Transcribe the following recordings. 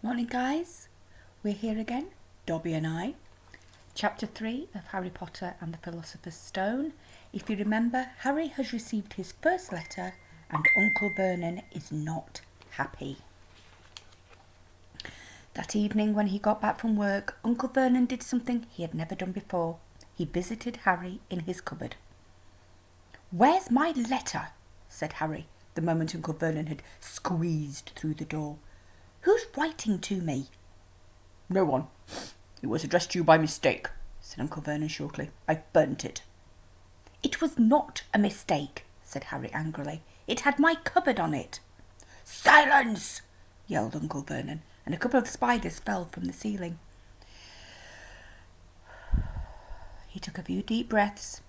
Morning, guys. We're here again, Dobby and I. Chapter 3 of Harry Potter and the Philosopher's Stone. If you remember, Harry has received his first letter and Uncle Vernon is not happy. That evening when he got back from work, Uncle Vernon did something he had never done before. He visited Harry in his cupboard. "Where's my letter?" said Harry, the moment Uncle Vernon had squeezed through the door. "Who's writing to me?" "No one. It was addressed to you by mistake," said Uncle Vernon shortly. "I burnt it." "It was not a mistake," said Harry angrily. "It had my cupboard on it." "Silence!" yelled Uncle Vernon, and a couple of spiders fell from the ceiling. He took a few deep breaths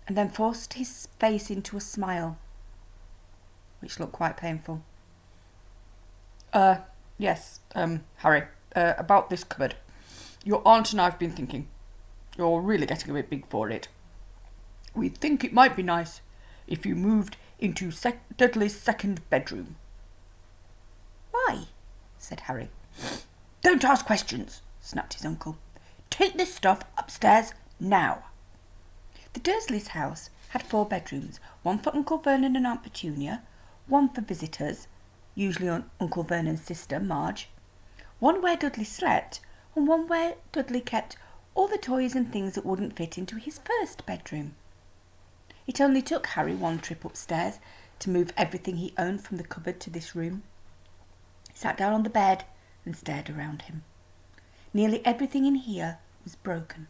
and then forced his face into a smile, which looked quite painful. Yes, Harry, about this cupboard. Your aunt and I have been thinking. You're really getting a bit big for it. We think it might be nice if you moved into Dudley's second bedroom." "Why?" said Harry. "Don't ask questions," snapped his uncle. "Take this stuff upstairs now." The Dursleys' house had 4 bedrooms, one for Uncle Vernon and Aunt Petunia, one for visitors, usually Uncle Vernon's sister, Marge, one where Dudley slept, and one where Dudley kept all the toys and things that wouldn't fit into his first bedroom. It only took Harry one trip upstairs to move everything he owned from the cupboard to this room. He sat down on the bed and stared around him. Nearly everything in here was broken.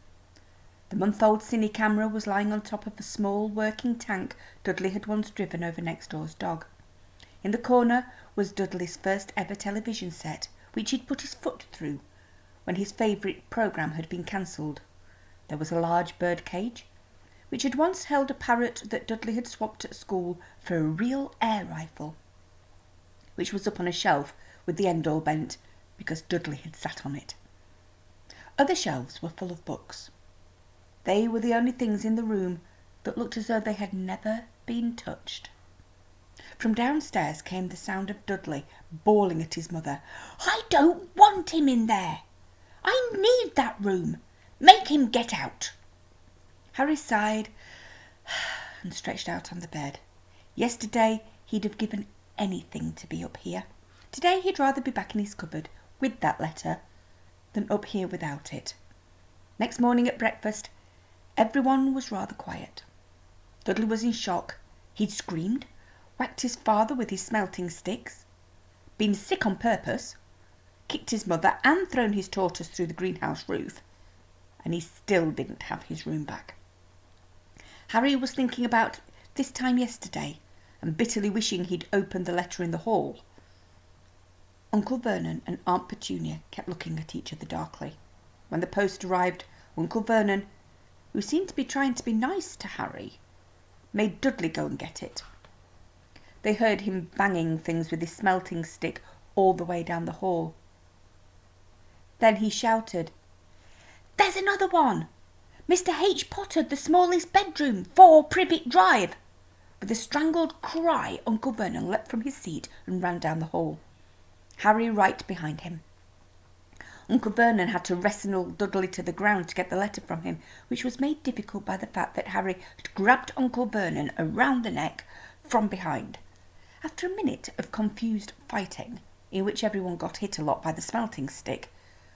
The month-old cine camera was lying on top of a small working tank Dudley had once driven over next door's dog. In the corner was Dudley's first ever television set, which he'd put his foot through when his favourite programme had been cancelled. There was a large bird cage, which had once held a parrot that Dudley had swapped at school for a real air rifle, which was up on a shelf with the end all bent because Dudley had sat on it. Other shelves were full of books. They were the only things in the room that looked as though they had never been touched. From downstairs came the sound of Dudley bawling at his mother. "I don't want him in there. I need that room. Make him get out." Harry sighed and stretched out on the bed. Yesterday he'd have given anything to be up here. Today he'd rather be back in his cupboard with that letter than up here without it. Next morning at breakfast, everyone was rather quiet. Dudley was in shock. He'd screamed, whacked his father with his smelting sticks, been sick on purpose, kicked his mother and thrown his tortoise through the greenhouse roof, and he still didn't have his room back. Harry was thinking about this time yesterday and bitterly wishing he'd opened the letter in the hall. Uncle Vernon and Aunt Petunia kept looking at each other darkly. When the post arrived, Uncle Vernon, who seemed to be trying to be nice to Harry, made Dudley go and get it. They heard him banging things with his smelting stick all the way down the hall. Then he shouted, "There's another one! Mr. H. Potter, the smallest bedroom, 4 Privet Drive!" With a strangled cry, Uncle Vernon leapt from his seat and ran down the hall, Harry right behind him. Uncle Vernon had to wrestle Dudley to the ground to get the letter from him, which was made difficult by the fact that Harry had grabbed Uncle Vernon around the neck from behind. After a minute of confused fighting, in which everyone got hit a lot by the smelting stick,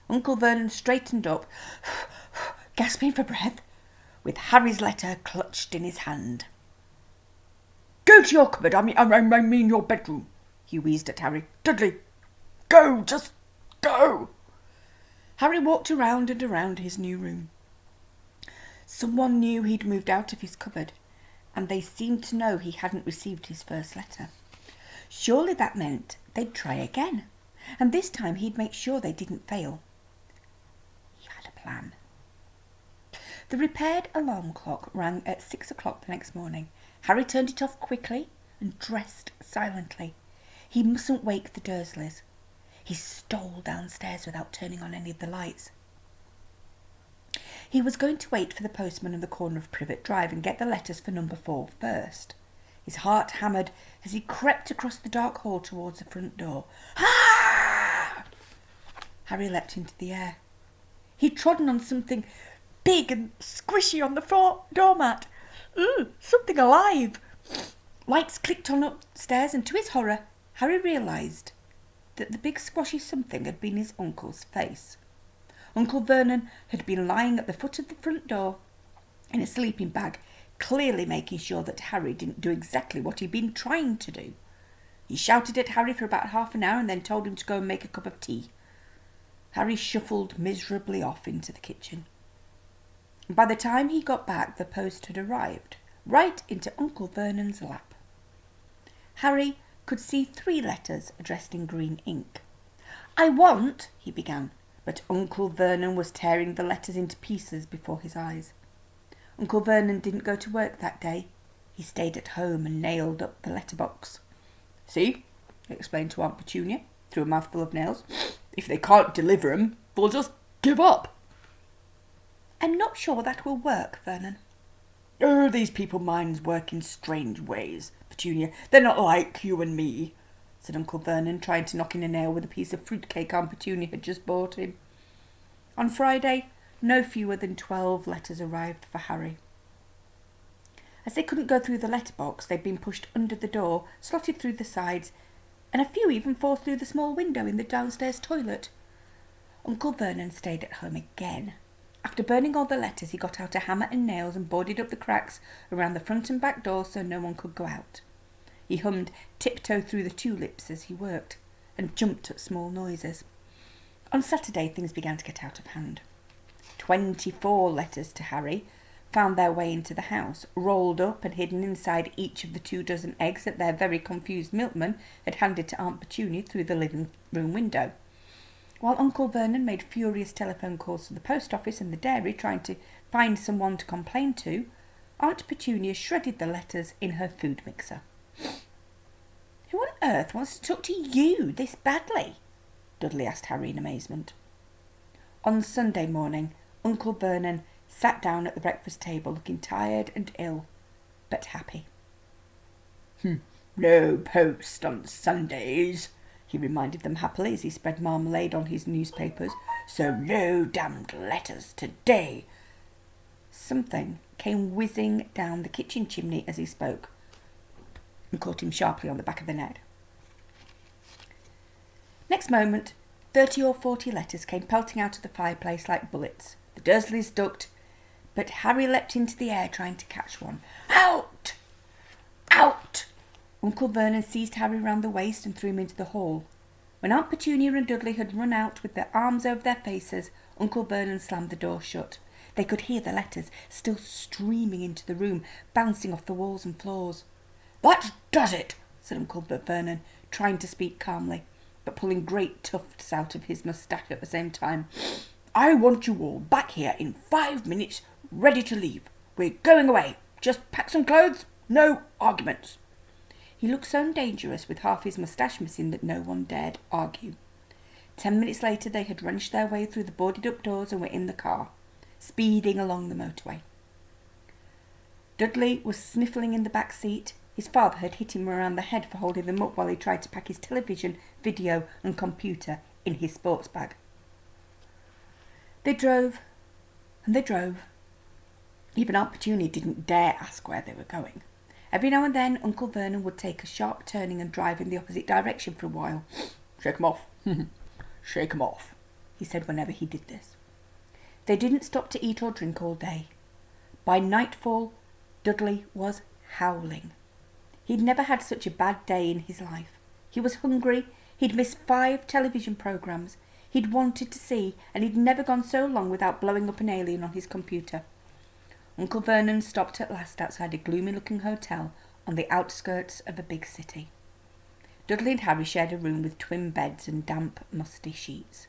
Uncle Vernon straightened up, gasping for breath, with Harry's letter clutched in his hand. "Go to your cupboard, I mean your bedroom," he wheezed at Harry. "Dudley, go, just go." Harry walked around and around his new room. Someone knew he'd moved out of his cupboard, and they seemed to know he hadn't received his first letter. Surely that meant they'd try again, and this time he'd make sure they didn't fail. He had a plan. The repaired alarm clock rang at 6 o'clock the next morning. Harry turned it off quickly and dressed silently. He mustn't wake the Dursleys. He stole downstairs without turning on any of the lights. He was going to wait for the postman on the corner of Privet Drive and get the letters for number 4 first. His heart hammered as he crept across the dark hall towards the front door. "Ah!" Harry leapt into the air. He'd trodden on something big and squishy on the doormat. Something alive. Lights clicked on upstairs, and to his horror, Harry realised that the big squashy something had been his uncle's face. Uncle Vernon had been lying at the foot of the front door in a sleeping bag, clearly making sure that Harry didn't do exactly what he'd been trying to do. He shouted at Harry for about half an hour and then told him to go and make a cup of tea. Harry shuffled miserably off into the kitchen. By the time he got back, the post had arrived, right into Uncle Vernon's lap. Harry could see 3 letters addressed in green ink. "I want," he began, but Uncle Vernon was tearing the letters into pieces before his eyes. Uncle Vernon didn't go to work that day. He stayed at home and nailed up the letterbox. "See," he explained to Aunt Petunia, through a mouthful of nails, "if they can't deliver 'em, they'll just give up." "I'm not sure that will work, Vernon." "Oh, these people minds work in strange ways, Petunia. They're not like you and me," said Uncle Vernon, trying to knock in a nail with a piece of fruitcake Aunt Petunia had just bought him. On Friday, no fewer than 12 letters arrived for Harry. As they couldn't go through the letterbox, they'd been pushed under the door, slotted through the sides, and a few even forced through the small window in the downstairs toilet. Uncle Vernon stayed at home again. After burning all the letters, he got out a hammer and nails and boarded up the cracks around the front and back doors so no one could go out. He hummed "Tiptoe Through the Tulips" as he worked, and jumped at small noises. On Saturday, things began to get out of hand. 24 letters to Harry found their way into the house, rolled up and hidden inside each of the 24 eggs that their very confused milkman had handed to Aunt Petunia through the living room window. While Uncle Vernon made furious telephone calls to the post office and the dairy trying to find someone to complain to, Aunt Petunia shredded the letters in her food mixer. "Who on earth wants to talk to you this badly?" Dudley asked Harry in amazement. On Sunday morning, Uncle Vernon sat down at the breakfast table looking tired and ill, but happy. "No post on Sundays," he reminded them happily as he spread marmalade on his newspapers. "So no damned letters today." Something came whizzing down the kitchen chimney as he spoke and caught him sharply on the back of the neck. Next moment, 30 or 40 letters came pelting out of the fireplace like bullets. The Dursleys ducked, but Harry leapt into the air trying to catch one. "Out! Out!" Uncle Vernon seized Harry round the waist and threw him into the hall. When Aunt Petunia and Dudley had run out with their arms over their faces, Uncle Vernon slammed the door shut. They could hear the letters still streaming into the room, bouncing off the walls and floors. "That does it," said Uncle Vernon, trying to speak calmly, but pulling great tufts out of his moustache at the same time. "I want you all back here in 5 minutes, ready to leave. We're going away. Just pack some clothes. No arguments." He looked so dangerous with half his moustache missing that no one dared argue. 10 minutes later they had wrenched their way through the boarded-up doors and were in the car, speeding along the motorway. Dudley was sniffling in the back seat. His father had hit him around the head for holding them up while he tried to pack his television, video and computer in his sports bag. They drove, and they drove. Even Aunt Petunia didn't dare ask where they were going. Every now and then Uncle Vernon would take a sharp turning and drive in the opposite direction for a while. "Shake 'em off. Shake 'em off," he said whenever he did this. They didn't stop to eat or drink all day. By nightfall, Dudley was howling. He'd never had such a bad day in his life. He was hungry, he'd missed 5 television programmes he'd wanted to see, and he'd never gone so long without blowing up an alien on his computer. Uncle Vernon stopped at last outside a gloomy-looking hotel on the outskirts of a big city. Dudley and Harry shared a room with twin beds and damp, musty sheets.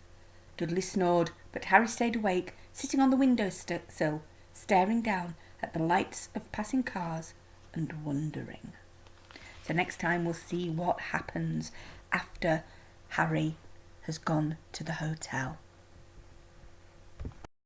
Dudley snored, but Harry stayed awake, sitting on the windowsill, staring down at the lights of passing cars and wondering. So next time we'll see what happens after Harry has gone to the hotel.